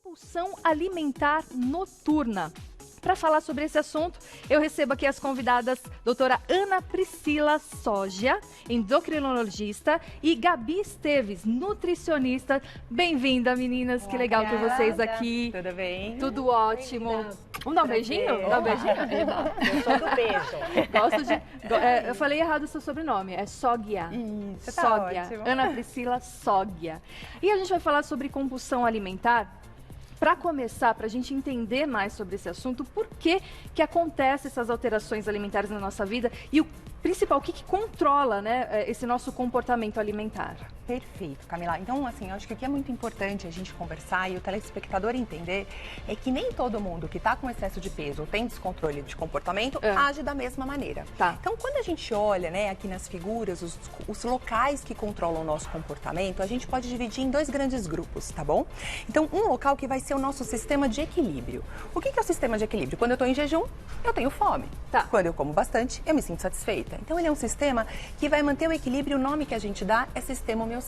compulsão alimentar noturna. Para falar sobre esse assunto, eu recebo aqui as convidadas doutora Ana Priscila Soggia, endocrinologista, e Gabi Esteves, nutricionista. Bem-vinda, meninas. Olá, que legal ter vocês aqui. Tudo bem? Tudo ótimo. Vamos dar um beijinho? Dá um beijinho? Eu sou do beijo. Gosto de... eu falei errado o seu sobrenome, é Soggia. Isso, Soggia. tá ótimo. Ana Priscila Soggia. E a gente vai falar sobre compulsão alimentar. Para começar, para a gente entender mais sobre esse assunto, por que acontecem essas alterações alimentares na nossa vida e o principal, o que controla, né, esse nosso comportamento alimentar? Perfeito, Camila. Então, assim, eu acho que o que é muito importante a gente conversar e o telespectador entender é que nem todo mundo que está com excesso de peso ou tem descontrole de comportamento age da mesma maneira. Tá. Então, quando a gente olha, né, aqui nas figuras, os locais que controlam o nosso comportamento, a gente pode dividir em dois grandes grupos, tá bom? Então, um local que vai ser o nosso sistema de equilíbrio. O que é o sistema de equilíbrio? Quando eu estou em jejum, eu tenho fome. Tá. Quando eu como bastante, eu me sinto satisfeita. Então, ele é um sistema que vai manter o equilíbrio. O nome que a gente dá é sistema homeostático.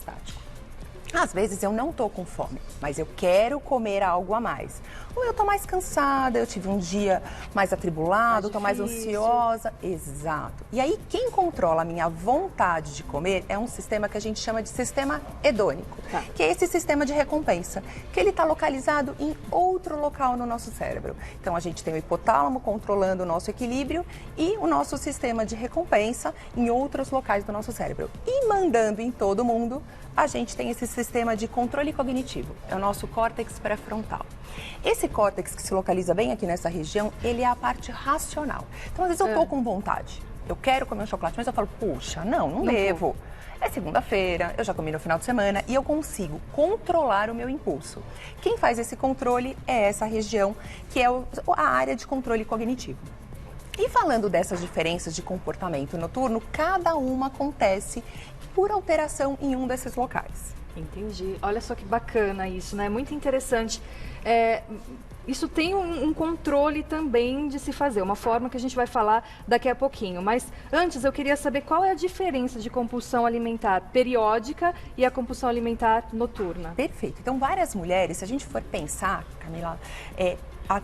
Às vezes eu não tô com fome, mas eu quero comer algo a mais. Ou eu tô mais cansada, eu tive um dia mais atribulado, tô mais ansiosa. Exato. E aí quem controla a minha vontade de comer é um sistema que a gente chama de sistema hedônico, que é esse sistema de recompensa, que ele está localizado em outro local no nosso cérebro. Então a gente tem o hipotálamo controlando o nosso equilíbrio e o nosso sistema de recompensa em outros locais do nosso cérebro. E mandando em todo mundo, a gente tem esse sistema de controle cognitivo, é o nosso córtex pré-frontal. Esse córtex que se localiza bem aqui nessa região, ele é a parte racional. Então, às vezes eu tô com vontade, eu quero comer um chocolate, mas eu falo, puxa, não devo. É segunda-feira, eu já comi no final de semana e eu consigo controlar o meu impulso. Quem faz esse controle é essa região, que é a área de controle cognitivo. E falando dessas diferenças de comportamento noturno, cada uma acontece por alteração em um desses locais. Entendi. Olha só que bacana isso, né? Muito interessante. Isso tem um controle também de se fazer, uma forma que a gente vai falar daqui a pouquinho. Mas antes eu queria saber qual é a diferença de compulsão alimentar periódica e a compulsão alimentar noturna. Perfeito. Então, várias mulheres, se a gente for pensar, Camila,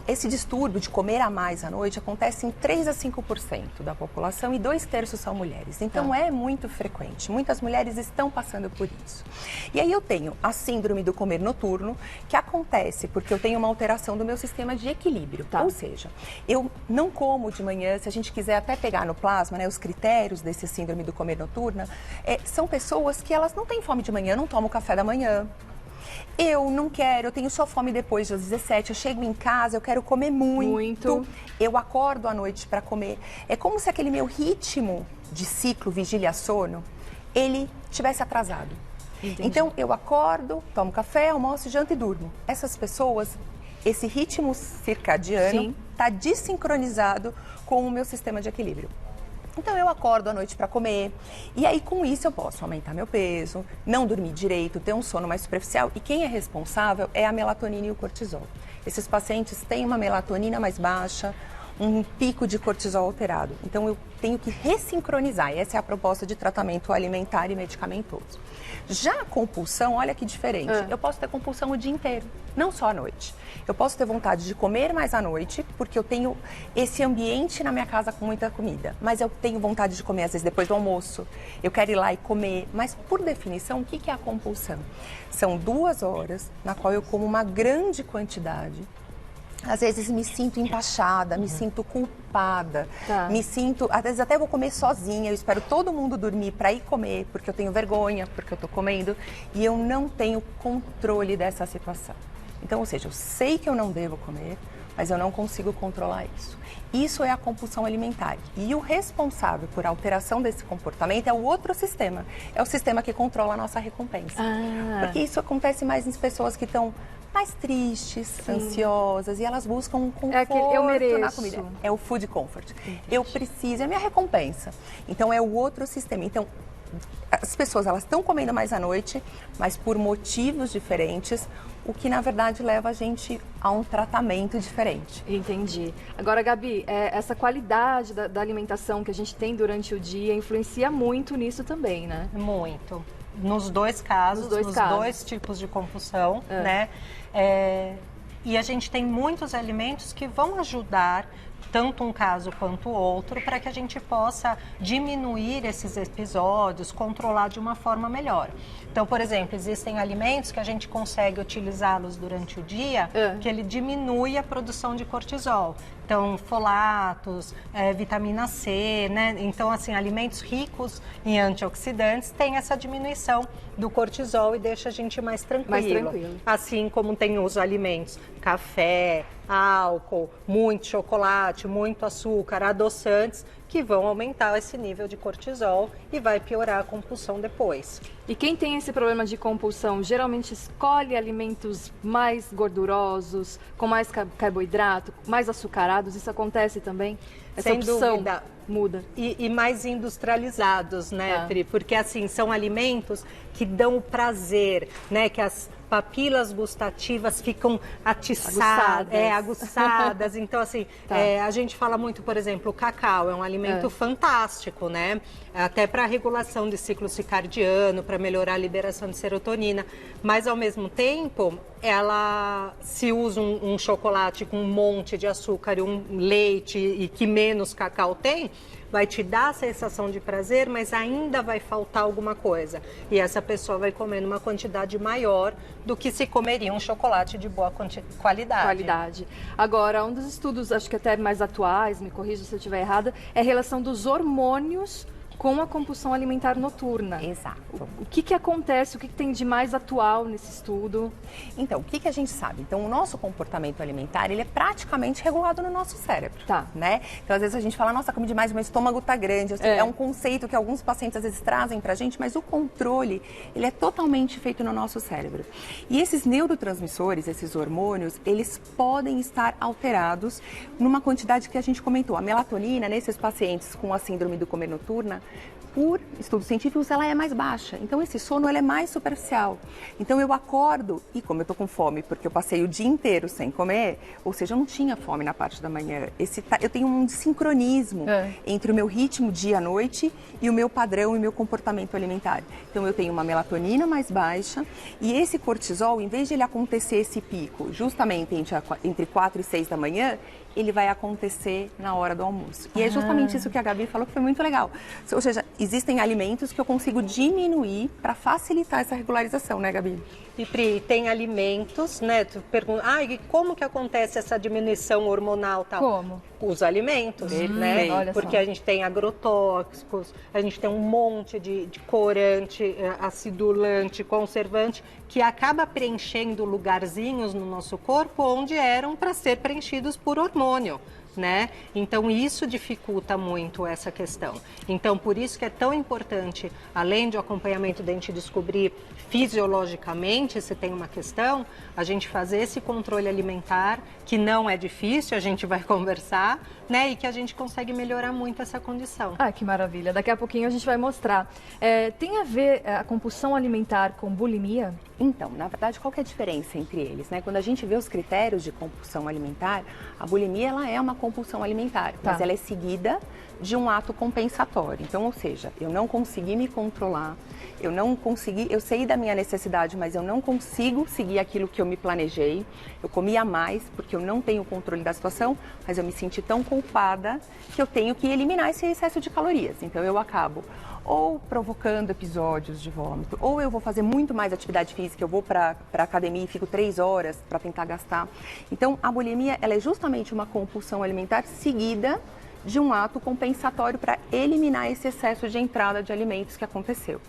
esse distúrbio de comer a mais à noite acontece em 3 a 5% da população e 2/3 são mulheres. Então é muito frequente. Muitas mulheres estão passando por isso. E aí eu tenho a síndrome do comer noturno, que acontece porque eu tenho uma alteração do meu sistema de equilíbrio. Ou seja, eu não como de manhã, se a gente quiser até pegar no plasma, né, os critérios desse síndrome do comer noturna, são pessoas que elas não têm fome de manhã, não tomam café da manhã. Eu não quero, eu tenho só fome depois das 17, eu chego em casa, eu quero comer muito. Eu acordo à noite para comer. É como se aquele meu ritmo de ciclo vigília-sono, ele tivesse atrasado. Entendi. Então, eu acordo, tomo café, almoço, janto e durmo. Essas pessoas, esse ritmo circadiano está desincronizado com o meu sistema de equilíbrio. Então eu acordo à noite para comer e aí com isso eu posso aumentar meu peso, não dormir direito, ter um sono mais superficial e quem é responsável é a melatonina e o cortisol. Esses pacientes têm uma melatonina mais baixa, um pico de cortisol alterado. Então eu tenho que ressincronizar e essa é a proposta de tratamento alimentar e medicamentoso. Já a compulsão, olha que diferente. Eu posso ter compulsão o dia inteiro, não só à noite. Eu posso ter vontade de comer mais à noite, porque eu tenho esse ambiente na minha casa com muita comida. Mas eu tenho vontade de comer, às vezes, depois do almoço. Eu quero ir lá e comer. Mas, por definição, o que é a compulsão? São 2 horas na qual eu como uma grande quantidade. Às vezes me sinto empachada, me sinto culpada, me sinto... Às vezes até vou comer sozinha, eu espero todo mundo dormir para ir comer, porque eu tenho vergonha, porque eu estou comendo, e eu não tenho controle dessa situação. Então, ou seja, eu sei que eu não devo comer, mas eu não consigo controlar isso. Isso é a compulsão alimentar. E o responsável por alteração desse comportamento é o outro sistema. É o sistema que controla a nossa recompensa. Porque isso acontece mais nas pessoas que estão mais tristes, ansiosas, e elas buscam um conforto eu mereço. na comida. É o food comfort. Eu preciso, é a minha recompensa. Então, é o outro sistema. Então, as pessoas elas estão comendo mais à noite, mas por motivos diferentes, o que na verdade leva a gente a um tratamento diferente. Entendi. Agora, Gabi, essa qualidade da alimentação que a gente tem durante o dia influencia muito nisso também, né? Muito. Nos dois casos, nos dois tipos de compulsão, né? E a gente tem muitos alimentos que vão ajudar tanto um caso quanto o outro, para que a gente possa diminuir esses episódios, controlar de uma forma melhor. Então, por exemplo, existem alimentos que a gente consegue utilizá-los durante o dia, que ele diminui a produção de cortisol. Então, folatos, vitamina C, né? Então, assim, alimentos ricos em antioxidantes têm essa diminuição do cortisol e deixa a gente mais tranquilo. Assim como tem os alimentos, café, álcool, muito chocolate, muito açúcar, adoçantes, que vão aumentar esse nível de cortisol e vai piorar a compulsão depois. E quem tem esse problema de compulsão geralmente escolhe alimentos mais gordurosos, com mais carboidrato, mais açucarados. Isso acontece também? Essa Sem opção dúvida. Muda. E mais industrializados, né, Pri? Porque, assim, são alimentos que dão o prazer, né? Que as papilas gustativas ficam atiçadas, aguçadas. Então, assim, a gente fala muito, por exemplo, o cacau é um alimento fantástico, né? Até para a regulação de ciclo circadiano, para melhorar a liberação de serotonina. Mas, ao mesmo tempo, ela se usa um chocolate com um monte de açúcar e um leite e que menos cacau tem, vai te dar a sensação de prazer, mas ainda vai faltar alguma coisa. E essa pessoa vai comer numa quantidade maior do que se comeria um chocolate de boa qualidade. Agora, um dos estudos, acho que até mais atuais, me corrija se eu estiver errada, é a relação dos hormônios com a compulsão alimentar noturna. Exato. O que acontece, o que tem de mais atual nesse estudo? Então, o que a gente sabe? Então, o nosso comportamento alimentar, ele é praticamente regulado no nosso cérebro, né? Então, às vezes a gente fala, nossa, comi demais, meu estômago tá grande. É um conceito que alguns pacientes às vezes trazem pra gente, mas o controle, ele é totalmente feito no nosso cérebro. E esses neurotransmissores, esses hormônios, eles podem estar alterados numa quantidade que a gente comentou. A melatonina, nesses pacientes com a síndrome do comer noturna, por estudos científicos, ela é mais baixa. Então, esse sono ele é mais superficial. Então, eu acordo e como eu tô com fome, porque eu passei o dia inteiro sem comer, ou seja, eu não tinha fome na parte da manhã. Eu tenho um sincronismo entre o meu ritmo dia-noite e o meu padrão e o meu comportamento alimentar. Então, eu tenho uma melatonina mais baixa e esse cortisol, em vez de ele acontecer esse pico justamente entre 4 e 6 da manhã, ele vai acontecer na hora do almoço. E é justamente isso que a Gabi falou, que foi muito legal. Ou seja, existem alimentos que eu consigo diminuir para facilitar essa regularização, né, Gabi? E Pri, tem alimentos, né? Tu pergunta, e como que acontece essa diminuição hormonal tal? Como? Os alimentos, né? Porque a gente tem agrotóxicos, a gente tem um monte de corante, acidulante, conservante, que acaba preenchendo lugarzinhos no nosso corpo onde eram para ser preenchidos por hormônio, né? Então isso dificulta muito essa questão. Então por isso que é tão importante, além do acompanhamento de a gente descobrir fisiologicamente se tem uma questão, a gente fazer esse controle alimentar, que não é difícil, a gente vai conversar, né? E que a gente consegue melhorar muito essa condição. Que maravilha. Daqui a pouquinho a gente vai mostrar. Tem a ver a compulsão alimentar com bulimia? Então, na verdade, qual que é a diferença entre eles, né? Quando a gente vê os critérios de compulsão alimentar, a bulimia ela é uma compulsão alimentar, mas ela é seguida de um ato compensatório. Então, ou seja, eu não consegui me controlar, eu sei da minha necessidade, mas eu não consigo seguir aquilo que eu me planejei. Eu comia mais porque eu não tenho controle da situação, mas eu me senti tão culpada que eu tenho que eliminar esse excesso de calorias. Então, eu acabo ou provocando episódios de vômito, ou eu vou fazer muito mais atividade física, eu vou para a academia e fico 3 horas para tentar gastar. Então, a bulimia ela é justamente uma compulsão alimentar seguida de um ato compensatório para eliminar esse excesso de entrada de alimentos que aconteceu.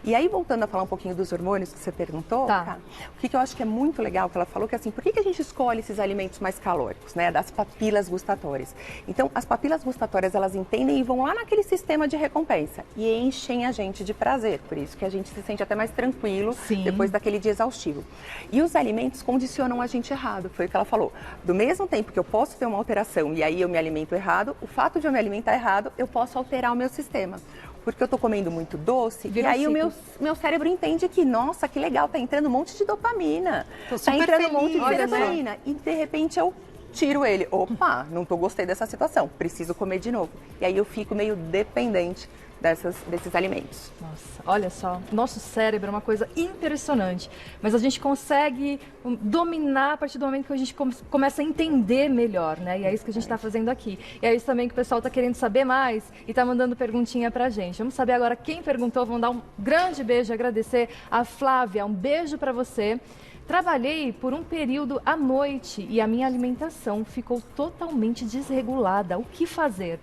E aí, voltando a falar um pouquinho dos hormônios que você perguntou, o que eu acho que é muito legal que ela falou, que assim, por que a gente escolhe esses alimentos mais calóricos, né, das papilas gustatórias? Então, as papilas gustatórias, elas entendem e vão lá naquele sistema de recompensa e enchem a gente de prazer, por isso que a gente se sente até mais tranquilo depois daquele dia exaustivo. E os alimentos condicionam a gente errado, foi o que ela falou. Do mesmo tempo que eu posso ter uma alteração e aí eu me alimento errado, o fato de eu me alimentar errado, eu posso alterar o meu sistema. Porque eu estou comendo muito doce e aí o meu cérebro entende que, nossa, que legal, tá entrando um monte de dopamina. Tá entrando um monte de serotonina. E de repente eu tiro ele. Opa, não gostei dessa situação, preciso comer de novo. E aí eu fico meio dependente desses alimentos. Nossa, olha só, nosso cérebro é uma coisa impressionante, mas a gente consegue dominar a partir do momento que a gente começa a entender melhor, né? E é isso que a gente está fazendo aqui. E é isso também que o pessoal está querendo saber mais e está mandando perguntinha pra gente. Vamos saber agora quem perguntou, vamos dar um grande beijo e agradecer a Flávia, um beijo para você. Trabalhei por um período à noite e a minha alimentação ficou totalmente desregulada. O que fazer?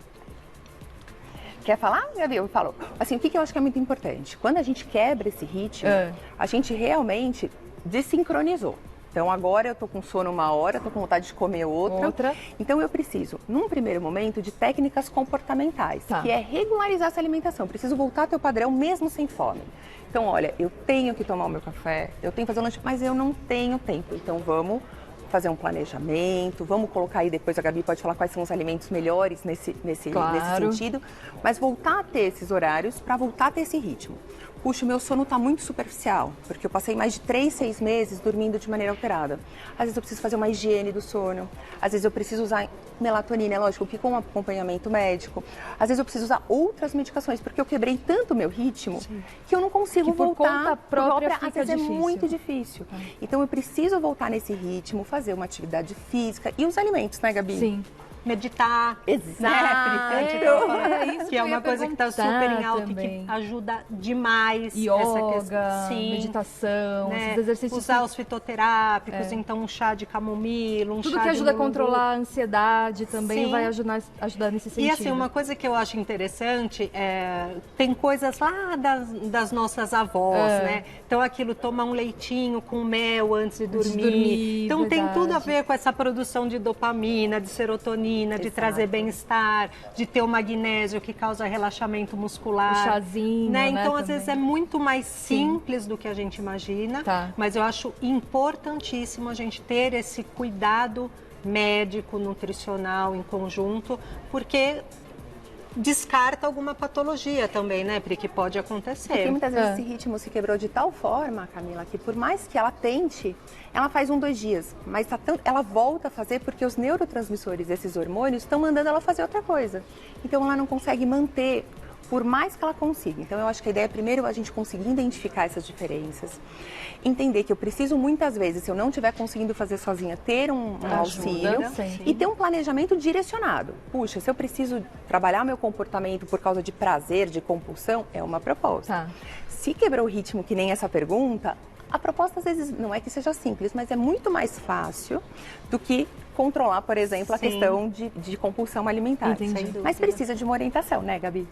Quer falar, Gabi? Eu falo. Assim, o que eu acho que é muito importante? Quando a gente quebra esse ritmo, a gente realmente desincronizou. Então, agora eu tô com sono uma hora, tô com vontade de comer outra. Então, eu preciso, num primeiro momento, de técnicas comportamentais, que é regularizar essa alimentação. Preciso voltar ao teu padrão mesmo sem fome. Então, olha, eu tenho que tomar o meu café, eu tenho que fazer o lanche, mas eu não tenho tempo. Então, vamos fazer um planejamento, vamos colocar aí, depois a Gabi pode falar quais são os alimentos melhores nesse sentido, mas voltar a ter esses horários para voltar a ter esse ritmo. Puxa, o meu sono está muito superficial, porque eu passei mais de 3, 6 meses dormindo de maneira alterada. Às vezes eu preciso fazer uma higiene do sono, às vezes eu preciso usar melatonina, é lógico, que com acompanhamento médico. Às vezes eu preciso usar outras medicações, porque eu quebrei tanto o meu ritmo que eu não consigo voltar. Por conta própria fica às vezes difícil. É muito difícil. Então eu preciso voltar nesse ritmo, fazer uma atividade física e os alimentos, né, Gabi? Sim. Meditar. Exato. Que é uma coisa que está super em alta e que ajuda demais. Yoga, meditação, esses exercícios. Usar os fitoterápicos, então um chá de camomila, Tudo que ajuda a controlar a ansiedade também vai ajudar nesse sentido. E assim, uma coisa que eu acho interessante tem coisas lá das nossas avós, né? Então aquilo, tomar um leitinho com mel antes de dormir. Então tem tudo a ver com essa produção de dopamina, de serotonina, de trazer bem-estar, de ter o magnésio que causa relaxamento muscular. O chazinho, né? Então, às também. vezes, é muito mais simples do que a gente imagina, mas eu acho importantíssimo a gente ter esse cuidado médico, nutricional em conjunto, porque descarta alguma patologia também, né, Pri, que pode acontecer. Porque muitas vezes esse ritmo se quebrou de tal forma, Camila, que por mais que ela tente, ela faz 1, 2 dias, mas ela volta a fazer porque os neurotransmissores desses hormônios estão mandando ela fazer outra coisa. Então ela não consegue manter, por mais que ela consiga. Então eu acho que a ideia é primeiro a gente conseguir identificar essas diferenças, entender que eu preciso muitas vezes, se eu não estiver conseguindo fazer sozinha, ter um auxílio e ter um planejamento direcionado. Puxa, se eu preciso trabalhar meu comportamento por causa de prazer, de compulsão, é uma proposta. Se quebrou o ritmo, que nem essa pergunta, a proposta às vezes não é que seja simples, mas é muito mais fácil do que controlar, por exemplo, a questão de compulsão alimentar. Mas precisa de uma orientação, né, Gabi?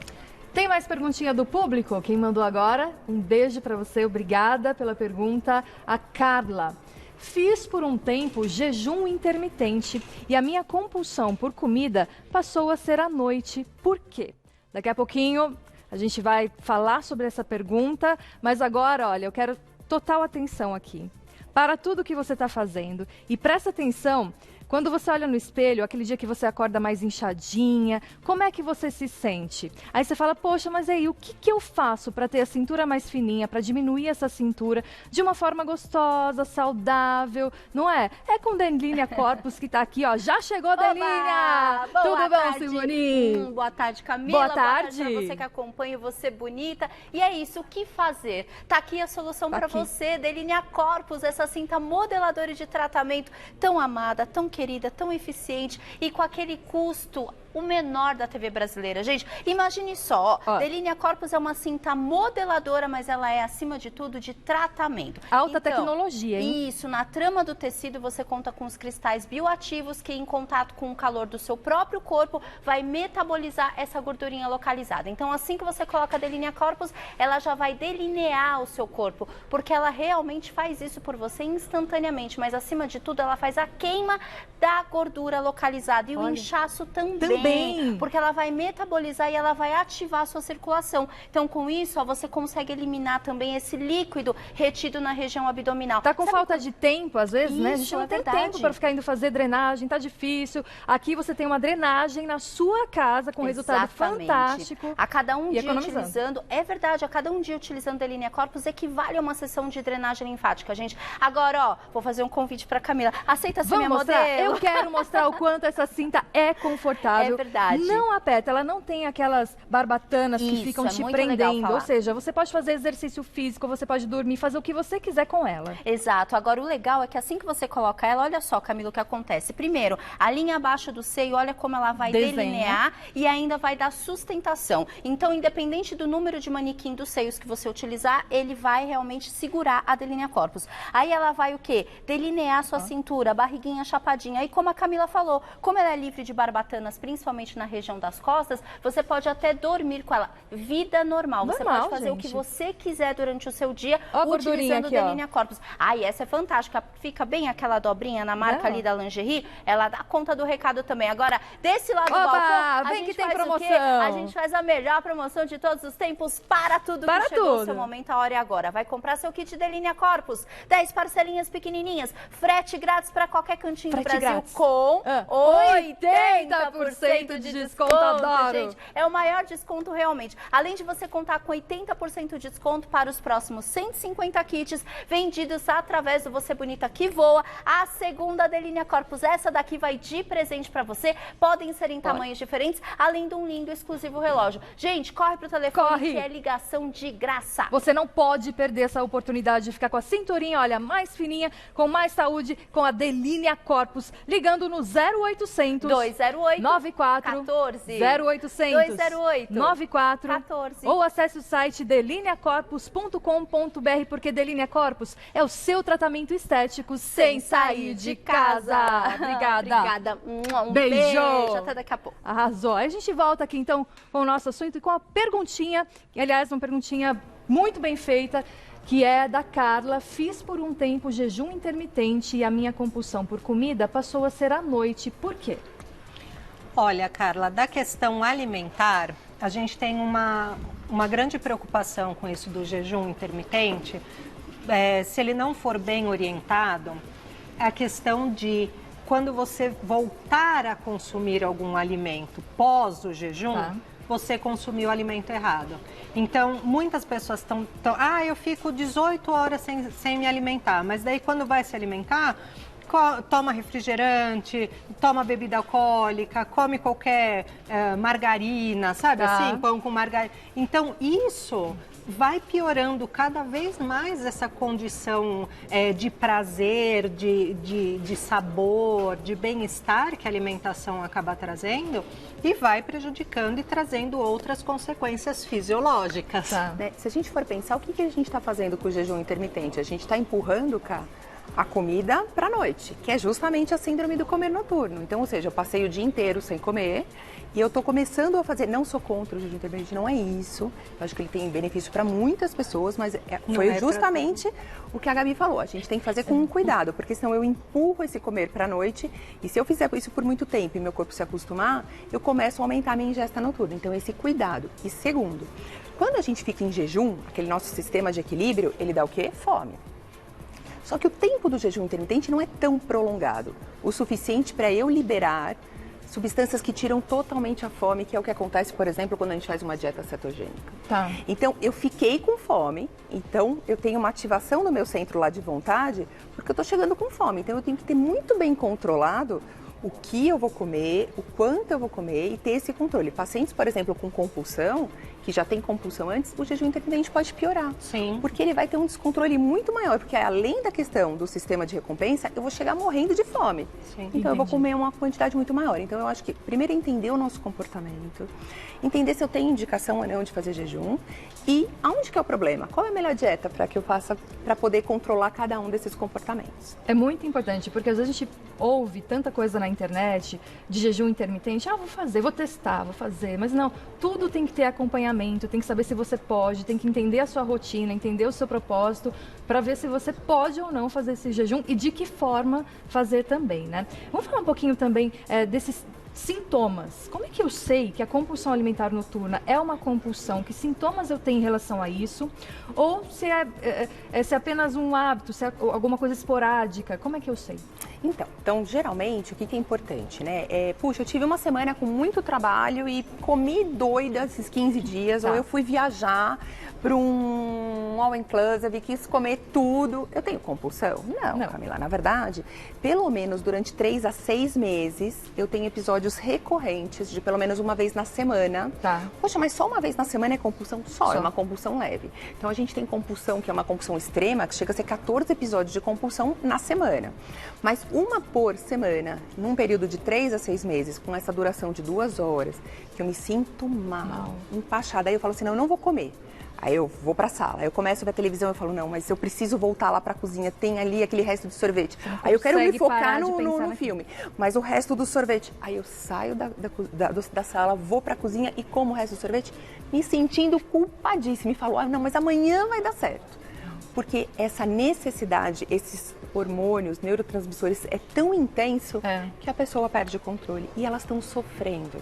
Tem mais perguntinha do público? Quem mandou agora? Um beijo para você, obrigada pela pergunta. A Carla. Fiz por um tempo jejum intermitente e a minha compulsão por comida passou a ser à noite. Por quê? Daqui a pouquinho a gente vai falar sobre essa pergunta, mas agora, olha, eu quero total atenção aqui para tudo que você está fazendo e presta atenção. Quando você olha no espelho, aquele dia que você acorda mais inchadinha, como é que você se sente? Aí você fala, poxa, mas aí, o que eu faço para ter a cintura mais fininha, para diminuir essa cintura de uma forma gostosa, saudável, não é? É com Delínia Corpus que tá aqui, ó. Já chegou, Delínia! Tudo bom, Simone? Boa tarde, Camila. Boa tarde. Pra você que acompanha, você bonita. E é isso, o que fazer? Tá aqui a solução para você, Delínia Corpus, essa cinta modeladora de tratamento tão amada, tão querida, tão eficiente e com aquele custo o menor da TV brasileira. Gente, imagine só, Delínia Corpus é uma cinta modeladora, mas ela é, acima de tudo, de tratamento. Alta tecnologia, hein? Isso, na trama do tecido você conta com os cristais bioativos que, em contato com o calor do seu próprio corpo, vai metabolizar essa gordurinha localizada. Então, assim que você coloca a Delínia Corpus, ela já vai delinear o seu corpo, porque ela realmente faz isso por você instantaneamente, mas, acima de tudo, ela faz a queima da gordura localizada e o inchaço também. bem. Porque ela vai metabolizar e ela vai ativar a sua circulação. Então, com isso, ó, você consegue eliminar também esse líquido retido na região abdominal. Tá com falta de tempo, às vezes, né? A gente Isso, não é tem verdade. tempo para ficar indo fazer drenagem, tá difícil. Aqui você tem uma drenagem na sua casa com resultado Exatamente. fantástico. A cada um e dia economizando. utilizando, é verdade, a cada um dia utilizando Delinia Corpus equivale a uma sessão de drenagem linfática, gente. Agora, ó, vou fazer um convite pra Camila. Aceita ser Vamos minha mostrar? modelo? Eu quero mostrar o quanto essa cinta é confortável. É verdade. Não aperta, ela não tem aquelas barbatanas que Isso, ficam é te muito legal prendendo. falar. Ou seja, você pode fazer exercício físico, você pode dormir, fazer o que você quiser com ela. Exato. Agora, o legal é que assim que você coloca ela, olha só, Camila, o que acontece. Primeiro, a linha abaixo do seio, olha como ela vai Desenha. delinear e ainda vai dar sustentação. Então, independente do número de manequim dos seios que você utilizar, ele vai realmente segurar a Delinia Corpus. Aí ela vai o quê? Delinear a sua cintura, barriguinha chapadinha. E como a Camila falou, como ela é livre de barbatanas, principalmente na região das costas, você pode até dormir com ela. Vida normal. Você Normal, pode fazer o que gente. você quiser durante o seu dia, Ó a gordurinha utilizando aqui, o ó. Delinia Corpus. Ai, essa é fantástica. Fica bem aquela dobrinha na marca ali da lingerie. Ela dá conta do recado também. Agora, desse lado do Oba, balcão, a vem gente que tem faz o quê? promoção. A gente faz a melhor promoção de todos os tempos para tudo Para que chegou o tudo. seu momento, a hora é agora. Vai comprar seu kit Delinia Corpus. 10 parcelinhas pequenininhas. Frete grátis para qualquer cantinho Frete do Brasil grátis. com 80% de desconto, adoro. gente. É o maior desconto realmente. Além de você contar com 80% de desconto para os próximos 150 kits vendidos através do Você Bonita que Voa, a segunda Delinia Corpus, essa daqui vai de presente para você. Podem ser em tamanhos diferentes, além de um lindo exclusivo relógio. Gente, corre pro telefone Corre. que é ligação de graça. Você não pode perder essa oportunidade de ficar com a cinturinha, olha, mais fininha, com mais saúde, com a Delinia Corpus, ligando no 0800 208 94 14 0800 208 94 14. ou acesse o site deliniacorpus.com.br, porque Delinia Corpus é o seu tratamento estético sem sair de casa. Obrigada. Obrigada. Um Beijo. beijo. Até daqui a pouco. Arrasou. Aí a gente volta aqui então com o nosso assunto e com a perguntinha, que, aliás, uma perguntinha muito bem feita, que é da Carla. Fiz por um tempo jejum intermitente e a minha compulsão por comida passou a ser à noite. Por quê? Olha, Carla, da questão alimentar, a gente tem uma grande preocupação com isso do jejum intermitente. Se ele não for bem orientado, é a questão de quando você voltar a consumir algum alimento pós o jejum, você consumiu o alimento errado. Então, muitas pessoas estão... eu fico 18 horas sem me alimentar, mas daí quando vai se alimentar, toma refrigerante, toma bebida alcoólica, come qualquer margarina, sabe assim? Pão com margarina. Então, isso vai piorando cada vez mais essa condição de prazer, de sabor, de bem-estar que a alimentação acaba trazendo e vai prejudicando e trazendo outras consequências fisiológicas. Se a gente for pensar, o que a gente está fazendo com o jejum intermitente? A gente está empurrando, a comida para a noite, que é justamente a síndrome do comer noturno. Então, ou seja, eu passei o dia inteiro sem comer e eu estou começando a fazer, não sou contra o jejum intermitente, não é isso. Eu acho que ele tem benefício para muitas pessoas, mas foi justamente o que a Gabi falou. A gente tem que fazer com cuidado, porque senão eu empurro esse comer para a noite e se eu fizer isso por muito tempo e meu corpo se acostumar, eu começo a aumentar a minha ingesta noturna. Então, esse cuidado. E segundo, quando a gente fica em jejum, aquele nosso sistema de equilíbrio, ele dá o quê? Fome. Só que o tempo do jejum intermitente não é tão prolongado, o suficiente para eu liberar substâncias que tiram totalmente a fome, que é o que acontece, por exemplo, quando a gente faz uma dieta cetogênica. Então, eu fiquei com fome, então eu tenho uma ativação no meu centro lá de vontade, porque eu estou chegando com fome. Então, eu tenho que ter muito bem controlado o que eu vou comer, o quanto eu vou comer e ter esse controle. Pacientes, por exemplo, com compulsão, que já tem compulsão antes, o jejum intermitente pode piorar. Sim. Porque ele vai ter um descontrole muito maior, porque além da questão do sistema de recompensa, eu vou chegar morrendo de fome. Sim, então eu vou comer uma quantidade muito maior. Então eu acho que primeiro é entender o nosso comportamento, entender se eu tenho indicação ou não de fazer jejum e aonde que é o problema, qual é a melhor dieta para que eu faça para poder controlar cada um desses comportamentos. É muito importante, porque às vezes a gente ouve tanta coisa na internet de jejum intermitente, vou fazer, vou testar, vou fazer, mas não, tudo tem que ter acompanhamento, tem que saber se você pode, tem que entender a sua rotina, entender o seu propósito, para ver se você pode ou não fazer esse jejum e de que forma fazer também, né? Vamos falar um pouquinho também desses sintomas. Como é que eu sei que a compulsão alimentar noturna é uma compulsão? Que sintomas eu tenho em relação a isso? Ou se é apenas um hábito, se é alguma coisa esporádica? Como é que eu sei? Então, geralmente, o que é importante, né? Puxa, eu tive uma semana com muito trabalho e comi doida esses 15 dias, ou eu fui viajar para um all-inclusive, quis comer tudo. Eu tenho compulsão? Não, Camila. Na verdade, pelo menos durante 3 a 6 meses, eu tenho episódios recorrentes de pelo menos uma vez na semana. Poxa, mas só uma vez na semana é compulsão? Só. É uma compulsão leve. Então, a gente tem compulsão, que é uma compulsão extrema, que chega a ser 14 episódios de compulsão na semana. Mas uma por semana, num período de 3 a 6 meses, com essa duração de 2 horas, que eu me sinto mal, empachada. Aí eu falo assim, não, eu não vou comer. Aí eu vou pra sala, aí eu começo a ver a televisão e falo, não, mas eu preciso voltar lá pra cozinha, tem ali aquele resto de sorvete. Aí eu quero me focar no filme, mas o resto do sorvete. Aí eu saio da sala, vou pra cozinha e como o resto do sorvete, me sentindo culpadíssima. E falo, não, mas amanhã vai dar certo. Porque essa necessidade, esses hormônios, neurotransmissores, é tão intenso que a pessoa perde o controle. E elas estão sofrendo.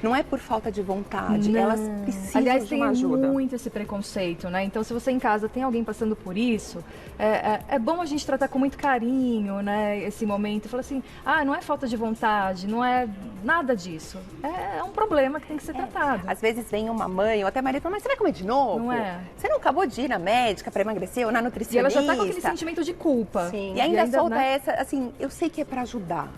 Não é por falta de vontade, elas precisam de uma ajuda. Aliás, tem muito esse preconceito, né? Então, se você em casa tem alguém passando por isso, é bom a gente tratar com muito carinho, né? Esse momento. E falar assim, não é falta de vontade, não é nada disso. É um problema que tem que ser tratado. Às vezes vem uma mãe ou até marido e fala, mas você vai comer de novo? Não é? Você não acabou de ir na médica para emagrecer ou na nutricionista? E ela já tá com aquele sentimento de culpa. Sim. E ainda solta essa, assim, eu sei que é para ajudar,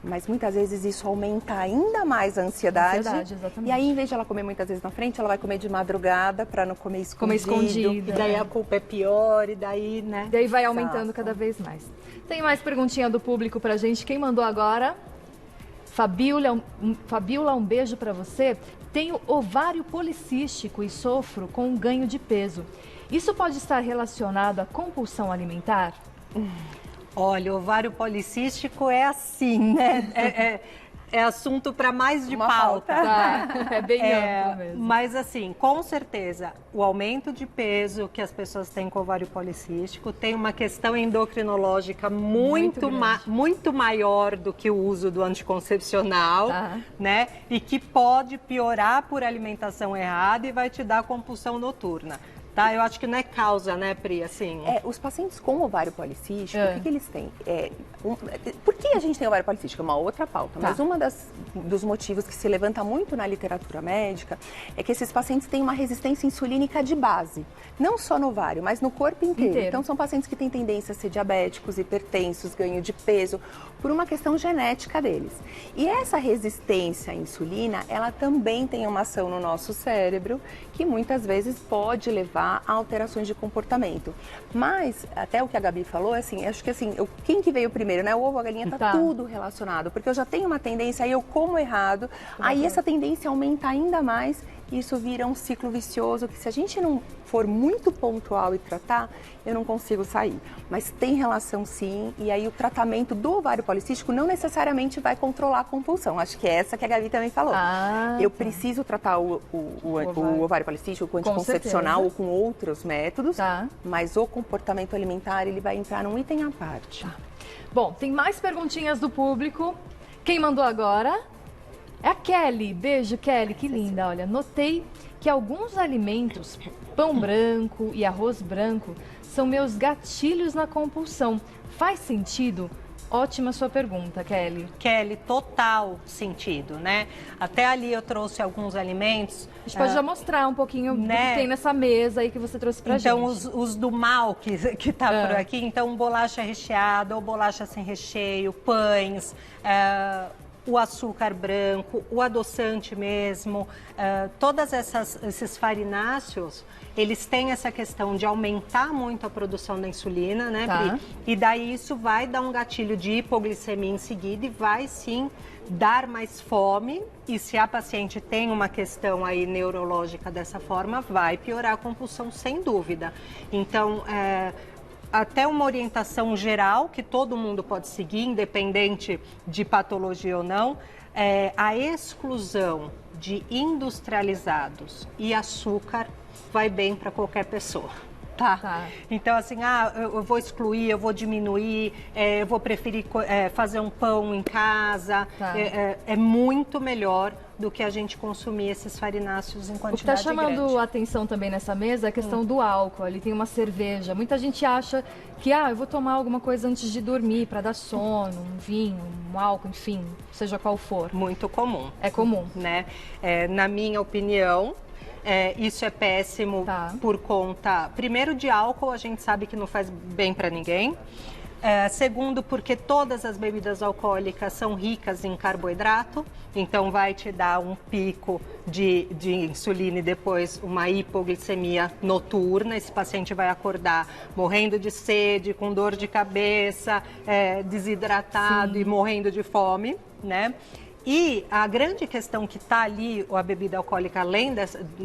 mas muitas vezes isso aumenta ainda mais a ansiedade. Exatamente. E aí, em vez de ela comer muitas vezes na frente, ela vai comer de madrugada para não comer escondido. E daí a culpa é pior, e daí, né? Daí vai aumentando cada vez mais. Tem mais perguntinha do público pra gente. Quem mandou agora? Fabiola, um beijo pra você. Tenho ovário policístico e sofro com um ganho de peso. Isso pode estar relacionado à compulsão alimentar? Olha, o ovário policístico é assim, né? É assunto para mais de pauta. É bem amplo mesmo. Mas assim, com certeza, o aumento de peso que as pessoas têm com ovário policístico tem uma questão endocrinológica muito maior do que o uso do anticoncepcional, né? E que pode piorar por alimentação errada e vai te dar compulsão noturna. Tá, eu acho que não é causa, né, Pri, assim? Os pacientes com ovário policístico, o que eles têm? Por que a gente tem ovário policístico? É uma outra pauta, mas dos motivos que se levanta muito na literatura médica é que esses pacientes têm uma resistência insulínica de base. Não só no ovário, mas no corpo inteiro. Então, são pacientes que têm tendência a ser diabéticos, hipertensos, ganho de peso, por uma questão genética deles. E essa resistência à insulina, ela também tem uma ação no nosso cérebro, que muitas vezes pode levar a alterações de comportamento. Mas, até o que a Gabi falou, assim, acho que assim, quem que veio primeiro, né? O ovo, a galinha, tá tudo relacionado. Porque eu já tenho uma tendência, aí eu como errado, aí essa tendência aumenta ainda mais e isso vira um ciclo vicioso que se a gente não for muito pontual e tratar, eu não consigo sair. Mas tem relação sim, e aí o tratamento do ovário policístico não necessariamente vai controlar a compulsão. Acho que é essa que a Gabi também falou. Eu preciso tratar o ovário policístico com anticoncepcional ou com outros métodos, mas o comportamento alimentar ele vai entrar num item à parte. Bom, tem mais perguntinhas do público. Quem mandou agora? É a Kelly. Beijo, Kelly. Que linda. Olha, notei que alguns alimentos, pão branco e arroz branco, são meus gatilhos na compulsão. Faz sentido? Ótima sua pergunta, Kelly. Kelly, total sentido, né? Até ali eu trouxe alguns alimentos. A gente pode já mostrar um pouquinho do que tem nessa mesa aí que você trouxe pra gente. Então, os do mal que tá por aqui. Então, bolacha recheada ou bolacha sem recheio, pães, o açúcar branco, o adoçante mesmo, todas esses farináceos, eles têm essa questão de aumentar muito a produção da insulina, né, Pri? E daí isso vai dar um gatilho de hipoglicemia em seguida e vai sim dar mais fome. E se a paciente tem uma questão aí neurológica dessa forma, vai piorar a compulsão sem dúvida. Então, até uma orientação geral que todo mundo pode seguir, independente de patologia ou não, a exclusão de industrializados e açúcar vai bem para qualquer pessoa. tá? Tá. Então, assim, eu vou excluir, eu vou diminuir, eu vou preferir fazer um pão em casa. Tá. É muito melhor do que a gente consumir esses farináceos em O que está quantidade chamando grande. a atenção também nessa mesa é a questão do álcool. Ali tem uma cerveja. Muita gente acha que eu vou tomar alguma coisa antes de dormir para dar sono, um vinho, um álcool, enfim, seja qual for. Muito comum. É comum. Né? Na minha opinião, isso é péssimo Tá. por conta, primeiro, de álcool, a gente sabe que não faz bem para ninguém. Segundo, porque todas as bebidas alcoólicas são ricas em carboidrato, então vai te dar um pico de insulina e depois uma hipoglicemia noturna. Esse paciente vai acordar morrendo de sede, com dor de cabeça, desidratado. Sim. E morrendo de fome, né? E a grande questão que está ali, a bebida alcoólica, além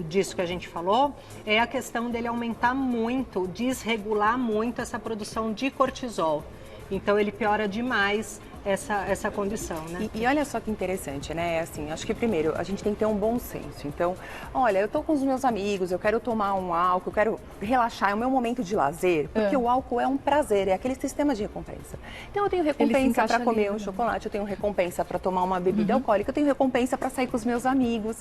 disso que a gente falou, é a questão dele aumentar muito, desregular muito essa produção de cortisol. Então ele piora demais essa condição, né? E olha só que interessante, né? Assim, acho que primeiro a gente tem que ter um bom senso. Então, olha, eu tô com os meus amigos, eu quero tomar um álcool, eu quero relaxar, é o meu momento de lazer, porque o álcool é um prazer, é aquele sistema de recompensa. Então eu tenho recompensa para comer um chocolate, eu tenho recompensa para tomar uma bebida alcoólica, eu tenho recompensa para sair com os meus amigos.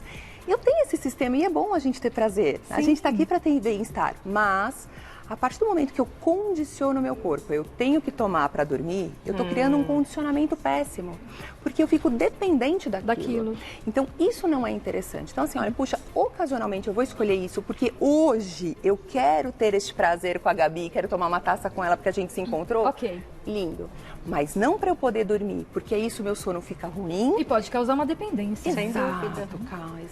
Eu tenho esse sistema e é bom a gente ter prazer. Sim. A gente tá aqui para ter bem-estar, mas a partir do momento que eu condiciono o meu corpo, eu tenho que tomar para dormir, eu estou criando um condicionamento péssimo, porque eu fico dependente daquilo. Então, isso não é interessante. Então, assim, olha, puxa, ocasionalmente eu vou escolher isso, porque hoje eu quero ter este prazer com a Gabi, quero tomar uma taça com ela porque a gente se encontrou. Ok. Lindo. Mas não para eu poder dormir, porque isso meu sono fica ruim. E pode causar uma dependência. Sem dúvida.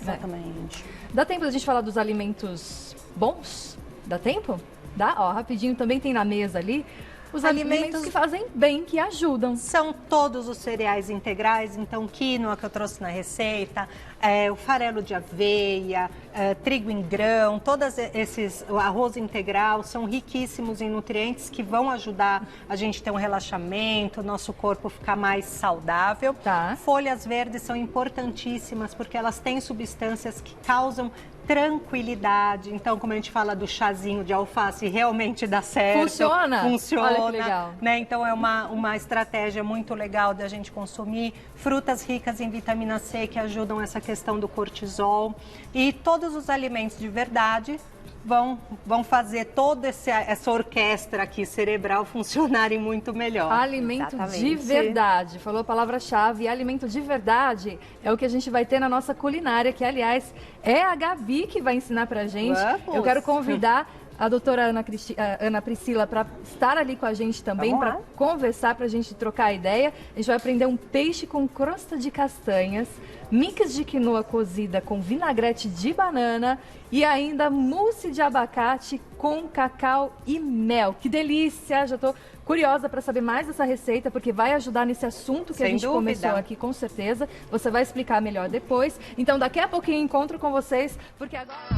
Exatamente. Dá tempo da gente falar dos alimentos bons? Dá tempo? Dá? Ó, rapidinho, também tem na mesa ali os alimentos que fazem bem, que ajudam. São todos os cereais integrais, então quinoa que eu trouxe na receita, o farelo de aveia, trigo em grão, o arroz integral são riquíssimos em nutrientes que vão ajudar a gente ter um relaxamento, nosso corpo ficar mais saudável. Tá. Folhas verdes são importantíssimas porque elas têm substâncias que causam tranquilidade. Então, como a gente fala do chazinho de alface, realmente dá certo. Funciona? Funciona. Olha que legal. Né? Então, é uma estratégia muito legal da gente consumir. Frutas ricas em vitamina C que ajudam essa questão do cortisol. E todos os alimentos de verdade vão fazer toda essa orquestra aqui cerebral funcionarem muito melhor. Alimento Exatamente. de verdade. Falou a palavra-chave. E alimento de verdade é o que a gente vai ter na nossa culinária, que, aliás, é a Gabi que vai ensinar pra gente. Vamos. Eu quero convidar a doutora Ana Priscila para estar ali com a gente também, para conversar, para a gente trocar ideia. A gente vai aprender um peixe com crosta de castanhas, mix de quinoa cozida com vinagrete de banana e ainda mousse de abacate com cacau e mel. Que delícia! Já estou curiosa para saber mais dessa receita, porque vai ajudar nesse assunto que a gente começou aqui, com certeza. Você vai explicar melhor depois. Então, daqui a pouquinho encontro com vocês, porque agora...